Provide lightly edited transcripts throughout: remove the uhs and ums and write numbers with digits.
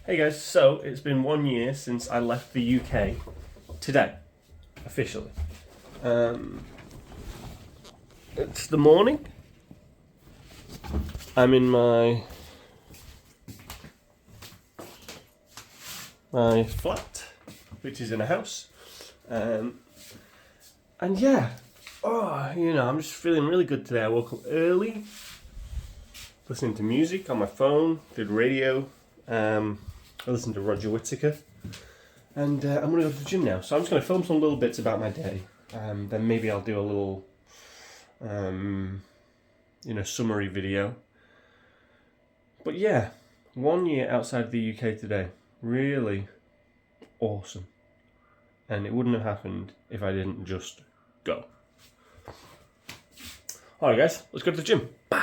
Hey guys, so it's been 1 year since I left the UK today, officially. It's the morning. I'm in my flat, which is in a house. And yeah, I'm just feeling really good today. I woke up early, listening to music on my phone, did radio. I listened to Roger Whittaker, and I'm going to go to the gym now. So I'm just going to film some little bits about my day. Then maybe I'll do a little, summary video. But yeah, 1 year outside the UK today. Really awesome. And it wouldn't have happened if I didn't just go. Alright guys, let's go to the gym. Bah!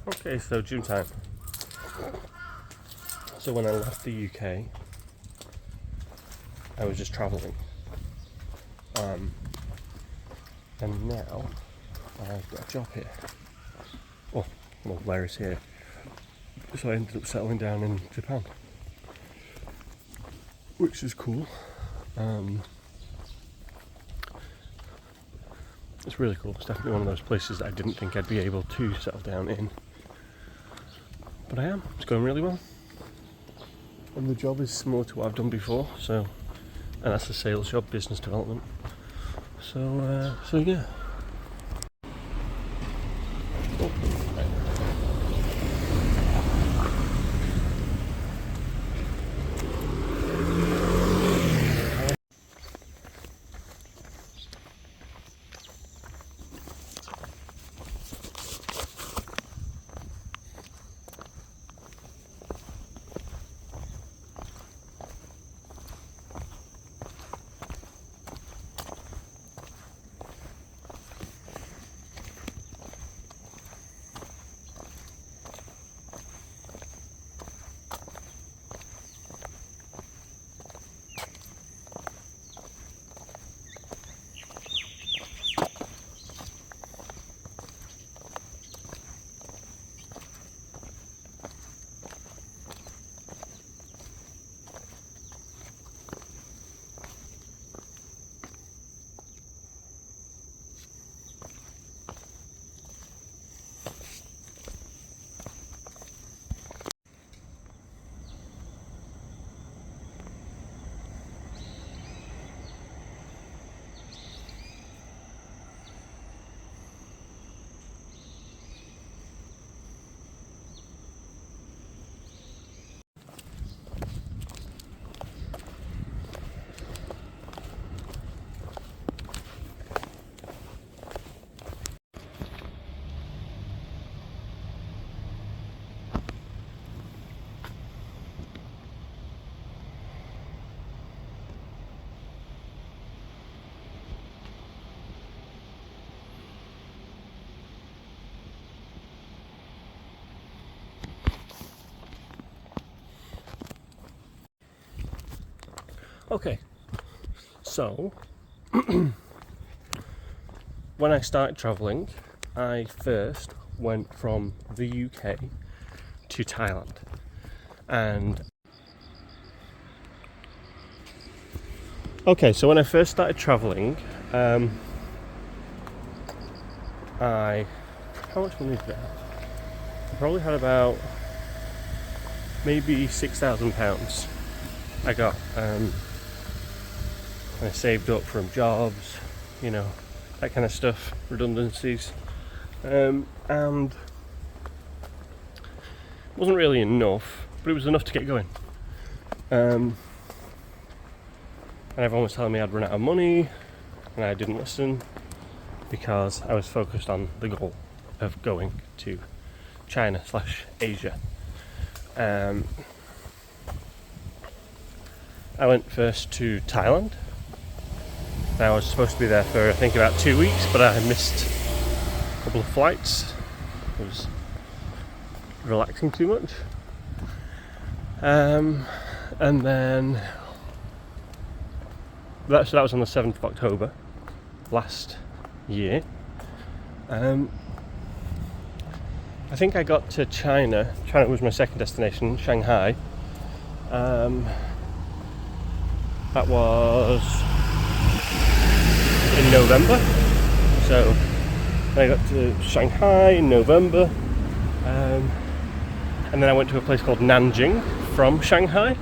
Okay, so gym time. So when I left the UK, I was just travelling. And now I've got a job here. Well, Larry's here. So I ended up settling down in Japan, which is cool. It's really cool. It's definitely one of those places that I didn't think I'd be able to settle down in. But I am. It's going really well. And the job is similar to what I've done before, and that's a sales job, business development. So yeah. Okay, so when I started travelling, I first went from the UK to Thailand. And okay, so when I first started travelling, how much money did I have? I probably had about maybe £6,000 I got. I saved up from jobs, that kind of stuff, redundancies, and it wasn't really enough, but it was enough to get going. And everyone was telling me I'd run out of money, and I didn't listen because I was focused on the goal of going to China/Asia. I went first to Thailand. I was supposed to be there for I think about 2 weeks, but I missed a couple of flights. It was relaxing too much. And then that was on the 7th of October last year. I think I got to China. China was my second destination, Shanghai. That was in November. So I got to Shanghai in November. And then I went to a place called Nanjing from Shanghai.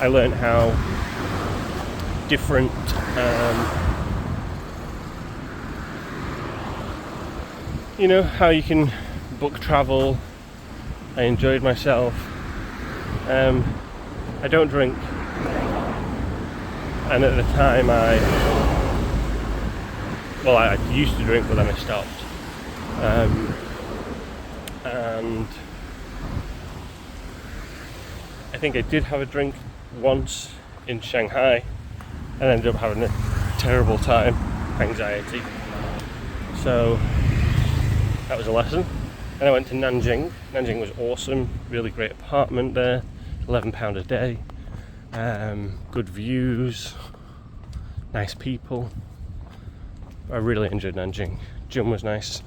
I learned how different how you can book travel. I enjoyed myself. I don't drink, and at the time I used to drink, but then I stopped. And I think I did have a drink once in Shanghai and ended up having a terrible time, anxiety. So that was a lesson. And I went to Nanjing. Nanjing was awesome, really great apartment there, £11 a day, good views, nice people. I really enjoyed Nanjing. Gym was nice.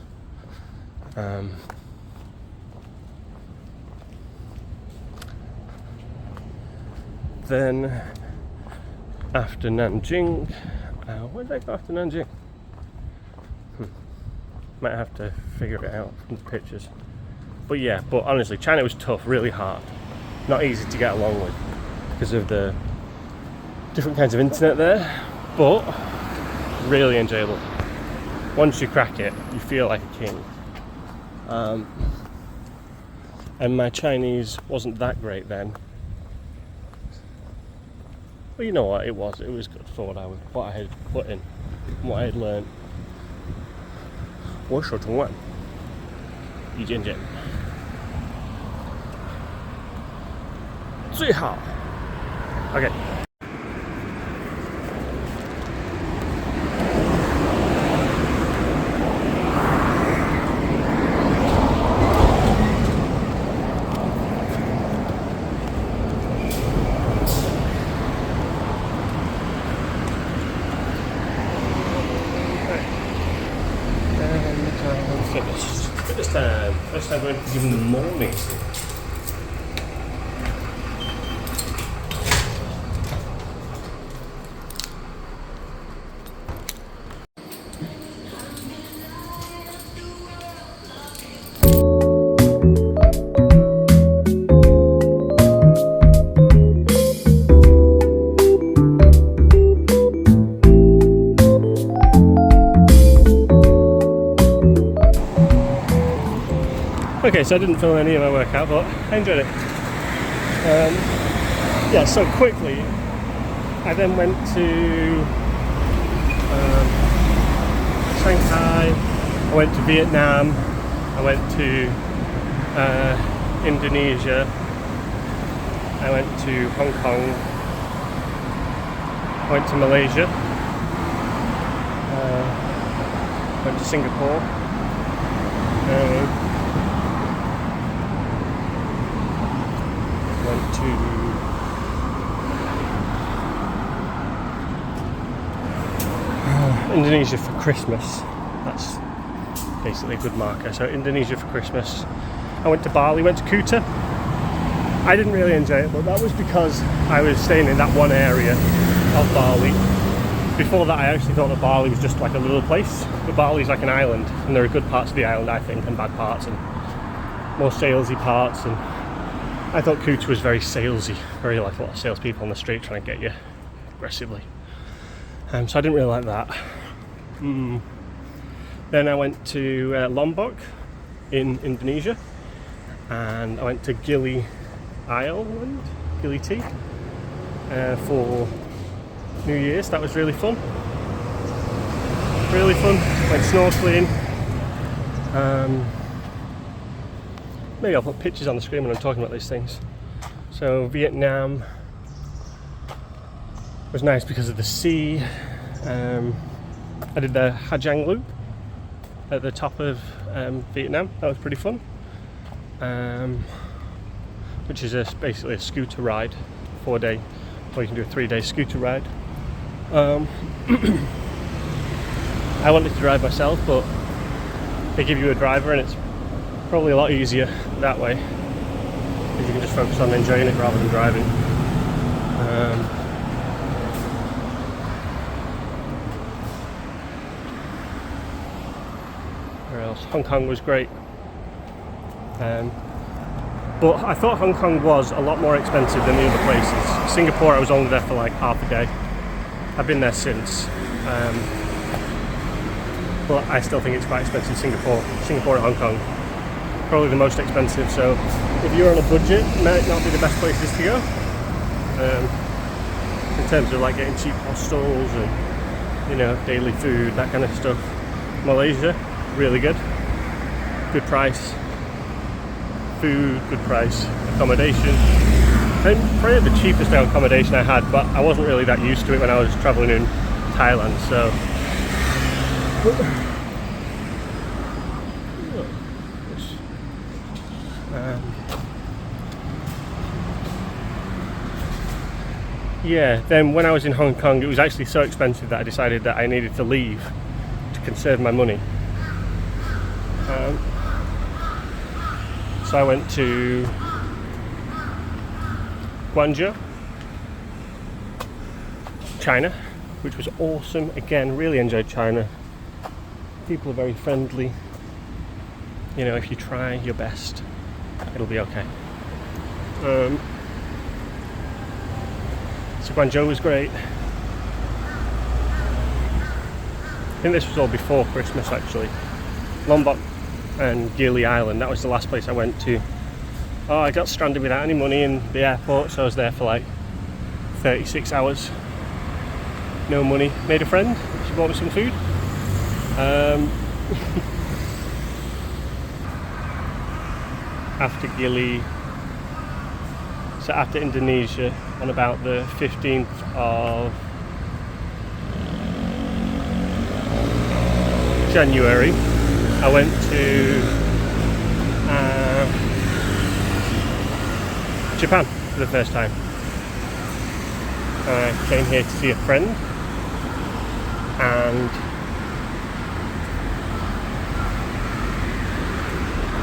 Then after Nanjing, where did I go after Nanjing? Might have to figure it out from the pictures. But honestly, China was tough, really hard. Not easy to get along with because of the different kinds of internet there, but really enjoyable. Once you crack it, you feel like a king. And my Chinese wasn't that great then. But you know what, it was good for what I had put in, what I had learned. 我说中文，一件件，最好。OK。First time going to give in the morning. Okay, so I didn't film any of my workout, but I enjoyed it. So quickly, I then went to Shanghai, I went to Vietnam, I went to Indonesia, I went to Hong Kong, I went to Malaysia, went to Singapore, went to Indonesia for Christmas. That's basically a good marker. So Indonesia for Christmas. I went to Bali, went to Kuta. I didn't really enjoy it, but that was because I was staying in that one area of Bali. Before that, I actually thought that Bali was just like a little place, but Bali's like an island, and there are good parts of the island, I think, and bad parts, and more salesy parts. And I thought Kuta was very salesy, very like a lot of salespeople on the street trying to get you aggressively. So I didn't really like that. Then I went to Lombok in Indonesia, and I went to Gili Island, Gili T, for New Year's. That was really fun. Really fun. Went snorkeling. Maybe I'll put pictures on the screen when I'm talking about these things. So Vietnam, was nice because of the sea. I did the Ha Giang Loop at the top of Vietnam. That was pretty fun. Which is basically a scooter ride, 4-day, or you can do a 3-day scooter ride. I wanted to drive myself, but they give you a driver and it's probably a lot easier that way, because you can just focus on enjoying it rather than driving. Where else? Hong Kong was great. But I thought Hong Kong was a lot more expensive than the other places. Singapore, I was only there for like half a day. I've been there since. But I still think it's quite expensive. Singapore and Hong Kong, probably the most expensive. So if you're on a budget, it might not be the best places to go. In terms of like getting cheap hostels and, you know, daily food, that kind of stuff. Malaysia, really good. Good price. Food, good price. Accommodation. And probably the cheapest accommodation I had, but I wasn't really that used to it when I was travelling in Thailand, so. Yeah, then when I was in Hong Kong, it was actually so expensive that I decided that I needed to leave to conserve my money. So I went to Guangzhou, China, which was awesome. Again, really enjoyed China. People are very friendly. You know, if you try your best, it'll be okay. So Guangzhou was great. I think this was all before Christmas actually. Lombok and Gili Island, that was the last place I went to. Oh, I got stranded without any money in the airport, so I was there for like 36 hours. No money. Made a friend, she bought me some food. After Gili, so after Indonesia, on about the 15th of January, I went to Japan for the first time. I came here to see a friend,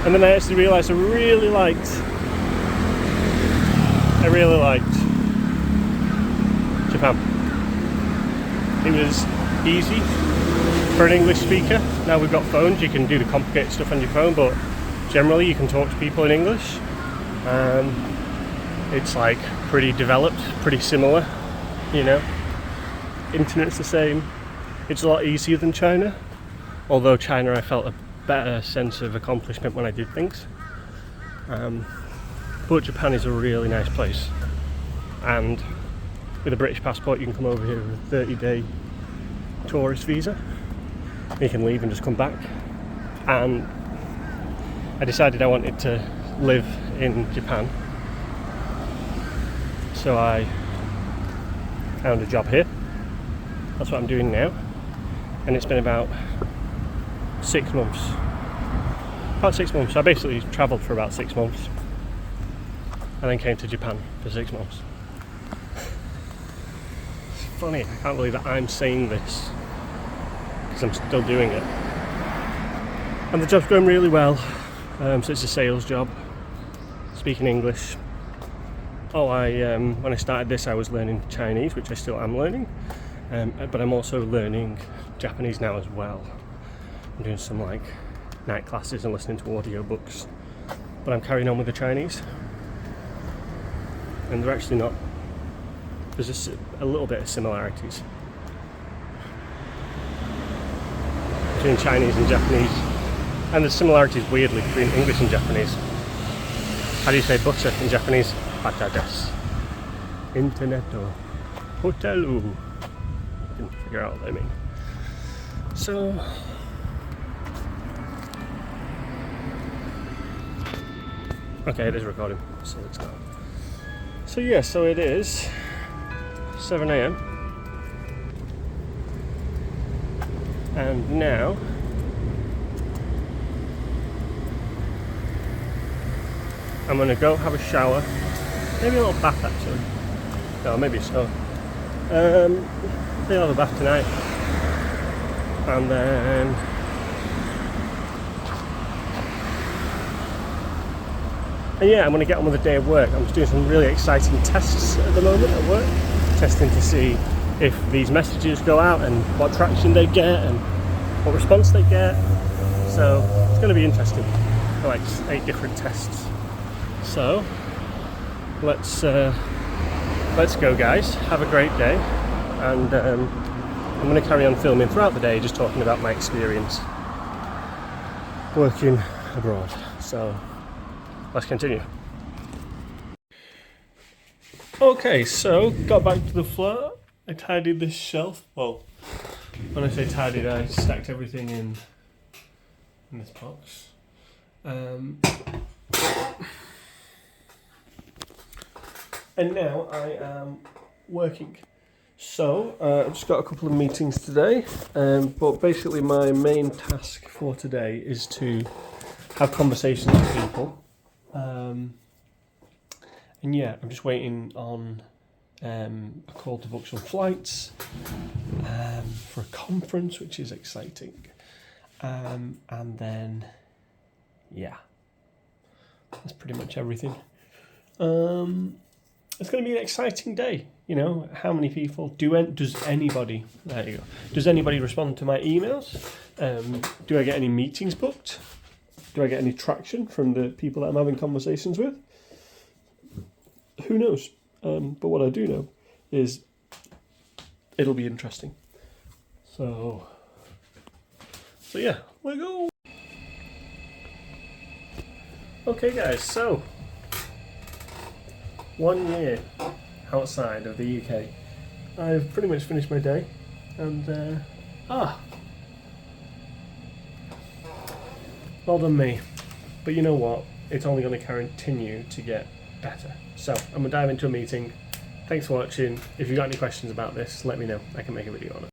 and then I actually realised I really liked Japan. It was easy for an English speaker. Now we've got phones, you can do the complicated stuff on your phone, but generally you can talk to people in English. It's like pretty developed, pretty similar, you know. Internet's the same. It's a lot easier than China, although China I felt a better sense of accomplishment when I did things. But Japan is a really nice place, and with a British passport you can come over here with a 30-day tourist visa. You can leave and just come back. And I decided I wanted to live in Japan, so I found a job here. That's what I'm doing now, and it's been about 6 months. So I basically travelled for about 6 months and then came to Japan for 6 months. It's funny, I can't believe that I'm saying this because I'm still doing it. And the job's going really well. So it's a sales job, speaking English. When I started this I was learning Chinese, which I still am learning, but I'm also learning Japanese now as well. I'm doing some like night classes and listening to audiobooks, but I'm carrying on with the Chinese. And they're actually not, there's just a little bit of similarities between Chinese and Japanese, and there's similarities weirdly between English and Japanese. How do you say butter in Japanese? Bata desu. Interneto. Hotelu. I can figure out what they mean. So okay, it is recording, so it's not. So yeah, so it is 7 AM And now I'm gonna go have a shower, maybe a little bath actually. No, maybe so. Maybe I'll have a bath tonight, and then I'm gonna get on with the day of work. I'm just doing some really exciting tests at the moment at work, testing to see if these messages go out and what traction they get and what response they get. So it's going to be interesting. Like 8 different tests. So let's go, guys. Have a great day, and I'm going to carry on filming throughout the day, just talking about my experience working abroad. So let's continue. Okay, so got back to the flat. I tidied this shelf. Well, when I say tidied, I stacked everything in this box. And now I am working. So I've just got a couple of meetings today, but basically my main task for today is to have conversations with people. And I'm just waiting on a call to book some flights for a conference, which is exciting. And then, that's pretty much everything. It's going to be an exciting day. You know, how many people does anybody respond to my emails? Do I get any meetings booked? Do I get any traction from the people that I'm having conversations with? Who knows? But what I do know is it'll be interesting. So yeah, we go. Okay, guys. So 1 year outside of the UK. I've pretty much finished my day, and well done me. But you know what? It's only going to continue to get better. So I'm going to dive into a meeting. Thanks for watching. If you've got any questions about this, let me know. I can make a video on it.